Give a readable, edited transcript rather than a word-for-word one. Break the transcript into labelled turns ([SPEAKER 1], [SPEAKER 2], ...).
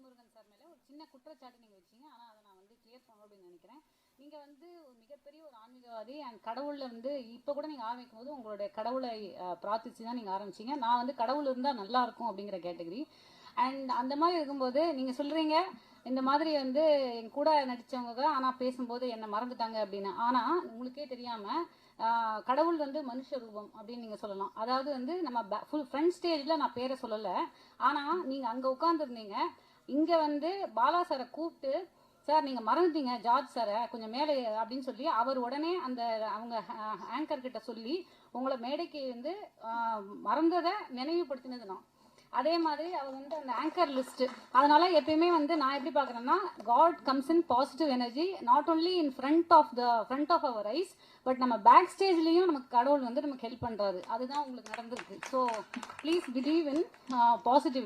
[SPEAKER 1] Velmurugan sir மேலே ஒரு சின்ன குற்றச்சாட்டு நீங்கள் வச்சிங்க. ஆனால் அதை நான் வந்து கிளியர் பண்ணணும் அப்படின்னு நினைக்கிறேன். நீங்கள் வந்து மிகப்பெரிய ஒரு ஆன்மீகவாதி அண்ட் கடவுளில் வந்து இப்போ கூட நீங்கள் ஆரம்பிக்கும் போது உங்களுடைய கடவுளை பிரார்த்திச்சு தான் நீங்கள் ஆரம்பிச்சிங்க. நான் வந்து கடவுள் இருந்தால் நல்லா இருக்கும் அப்படிங்கிற கேட்டகரி. அண்ட் அந்த மாதிரி இருக்கும்போது நீங்கள் சொல்கிறீங்க இந்த மாதிரி வந்து என் கூட நடித்தவங்க ஆனால் பேசும்போது என்னை மறந்துட்டாங்க அப்படின்னு. ஆனால் உங்களுக்கே தெரியாமல் கடவுள் வந்து மனுஷ ரூபம் அப்படின்னு நீங்கள் சொல்லலாம். அதாவது வந்து நம்ம ஃபுல் ஃப்ரண்ட் ஸ்டேஜில் நான் பேரை சொல்லலை. ஆனால் நீங்கள் அங்கே உட்காந்துருந்தீங்க. இங்கே வந்து பாலா சாரை கூப்பிட்டு சார் நீங்கள் மறந்துட்டீங்க ஜார்ஜ் சாரை கொஞ்சம் மேலே அப்படின்னு சொல்லி அவர் உடனே அந்த அவங்க ஆங்கர் கிட்ட சொல்லி உங்களை மேடைக்கு வந்து மறந்ததை நினைவுபடுத்தினது நான். அதே மாதிரி அவர் வந்து அந்த ஆங்கர் லிஸ்ட். அதனால எப்பயுமே வந்து நான் எப்படி பார்க்குறேன்னா God comes in positive energy not only in front of our eyes but நம்ம பேக் ஸ்டேஜ்லேயும் நமக்கு கடவுள் வந்து நமக்கு ஹெல்ப் பண்ணுறாரு. அதுதான் உங்களுக்கு நடந்திருக்கு. So please believe in positive.